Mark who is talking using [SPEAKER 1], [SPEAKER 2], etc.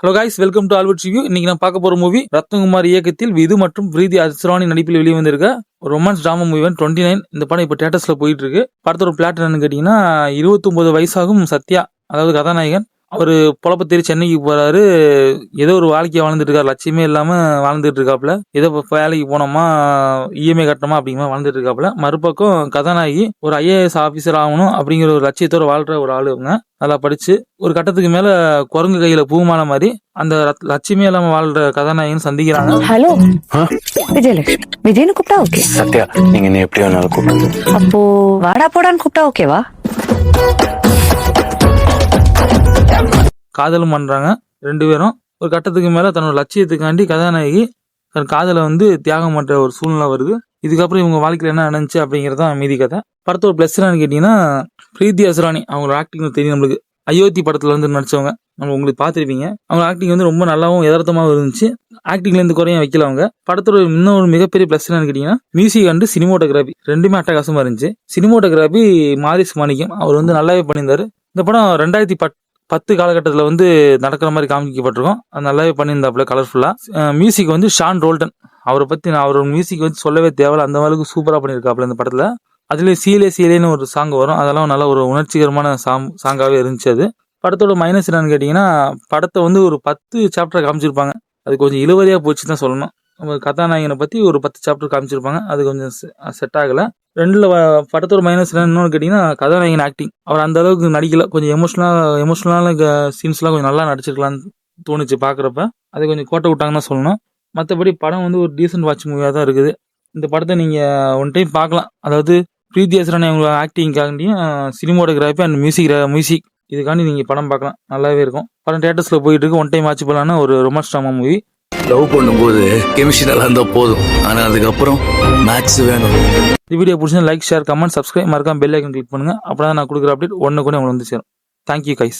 [SPEAKER 1] Hello guys, welcome to Albert review. இன்னைக்கு நான் பார்க்க போற மூவி ரத்னகுமார் இயக்கத்தில் விது மற்றும் பிரீத்தி அஸ்ரானி நடிப்பில் வெளியே வந்திருக்க ஒரு ரொமான்ஸ் டிராமா மூவி 29. இந்த படம் இப்போ தியேட்டர்ஸ்ல போயிட்டு இருக்கு. படத்தோட பிளாட் என்னன்னு கேட்டீங்கன்னா, 29 வயசாகும் சத்யா, அதாவது கதாநாயகன். அவரு பொழப்ப தேடி சென்னைக்கு போறாரு. ஏதோ ஒரு வாழ்க்கையை வாழ்ந்துட்டு இருக்காரு, லட்சியமே இல்லாம வாழ்ந்துட்டு இருக்காப்புல. ஏதோ வேலைக்கு போனோமா, இஎம்ஐ கட்டணுமா அப்படிங்கிற வாழ்ந்துட்டு இருக்காப்புல. மறுபக்கம் கதாநாயகி ஒரு IAS ஆபீசர் ஆகணும் அப்படிங்கிற ஒரு லட்சியத்தோட வாழ்ற ஒரு ஆளு. இவங்க நல்லா படிச்சு ஒரு கட்டத்துக்கு மேல குரங்கு கையில பூமான மாதிரி அந்த லட்சியமே இல்லாம வாழ்ற கதாநாயகன் சந்திக்கிறாங்க.
[SPEAKER 2] ஹலோ விஜயலட்சுமி, விஜய்னு கூப்பிட்டா ஓகே.
[SPEAKER 3] சத்யா, நீங்க என்ன எப்படி வேணாலும் கூப்பிடுங்க.
[SPEAKER 2] அப்போ வாடா போடான்னு கூப்பிட்டா ஓகேவா?
[SPEAKER 1] காதலும் பண்றாங்க ரெண்டு பேரும். ஒரு கட்டத்துக்கு மேல தன்னோட லட்சியத்துக்காண்டி கதாநாயகி தன் காதலை தியாகம் பண்ற ஒரு சூழ்நிலை வருது. இதுக்கப்புறம் இவங்க வாழ்க்கையில என்ன நடந்துச்சு அப்படிங்கறதான் மீதி கதை. படத்தோட பிளஸ் என்னன்னு கேட்டீங்கன்னா, பிரீத்தி அஸ்ரானி அவங்க ஆக்டிங் தெரியும் நம்மளுக்கு. அயோத்தி படத்துல நடிச்சவங்க, நம்ம உங்களுக்கு பார்த்திருப்பீங்க. அவங்க ஆக்டிங் ரொம்ப நல்லாவும் யதார்த்தமாவும் இருந்துச்சு. ஆக்டிங்ல இருந்து குறையும் வைக்கல அவங்க. படத்தோட இன்னொரு மிகப்பெரிய பிளஸ் என்னன்னு கேட்டீங்கன்னா, மியூசிக் அண்ட் சினிமோட்டோகிராபி ரெண்டுமே அட்டகாசமா இருந்துச்சு. சினிமோட்டோகிராபி மாரிஸ் மாணிக்கம் அவர் நல்லாவே பண்ணியிருந்தாரு. இந்த படம் 2010 காலகட்டத்தில் நடக்கிற மாதிரி காமிக்கப்பட்டிருக்கும். அது நல்லாவே பண்ணியிருந்தாப்புல கலர்ஃபுல்லா. மியூசிக் ஷான் ரோல்டன், அவரை பத்தி நான் அவரோட மியூசிக் சொல்லவே தேவையில்ல, அந்த அளவுக்கு சூப்பரா பண்ணியிருக்காப்புல இந்த படத்துல. அதுல சீலேன்னு ஒரு சாங் வரும், அதெல்லாம் நல்ல ஒரு உணர்ச்சிகரமான சாங்காவே இருந்துச்சு. அது படத்தோட மைனஸ் என்னன்னு கேட்டீங்கன்னா, படத்தை ஒரு 10 சாப்டர் காமிச்சிருப்பாங்க. அது கொஞ்சம் இழுவரியா போச்சு தான் சொல்லணும். கதாநாயகனை பத்தி ஒரு 10 சாப்டர் காமிச்சிருப்பாங்க, அது கொஞ்சம் செட் ஆகல. படத்தோட மைனஸ் என்னன்னு கேட்டீங்கன்னா, கதாநாயகன் ஆக்டிங் அவர் அந்த அளவுக்கு நடிக்கல. கொஞ்சம் எமோஷனலான சீன்ஸ்லாம் கொஞ்சம் நல்லா நடிச்சிருக்கலாம்னு தோணுச்சு பாக்குறப்ப. அதை கொஞ்சம் கோட்டை விட்டாங்கன்னு தான் சொல்லணும். மற்றபடி படம் ஒரு டீசென்ட் வாட்ச் மூவியா தான் இருக்குது. இந்த படத்தை நீங்க ஒன் டைம் பார்க்கலாம். அதாவது பிரீத்தி அஸ்ரானி அவங்க ஆக்டிங்காண்டியும் சினிமோட்டோகிராஃபி அண்ட் மியூசிக் இதுக்காண்டி நீங்க படம் பார்க்கலாம், நல்லாவே இருக்கும். படம் தியேட்டர்ஸ்ல போயிட்டு இருக்கு. ஒன் டைம் வாட்ச் பண்ணலான ஒரு ரொமான்ஸ் டிராமா மூவி.
[SPEAKER 3] லவ் பண்ணும்போது கெமிஸ்ட்ரி நல்லா இருந்தா போதும், ஆனா அதுக்கப்புறம் மேட்ச் வேணும்.
[SPEAKER 1] இந்த வீடியோ பிடிச்சா லைக், ஷேர், கமெண்ட், சப்ஸ்கிரைப், மறக்காம பெல் ஐக்கன் கிளிக் பண்ணுங்க. அப்பதான் நான் கொடுக்குற அப்டேட் ஒன்னு கூட உங்களுக்கு சேரும். Thank you guys.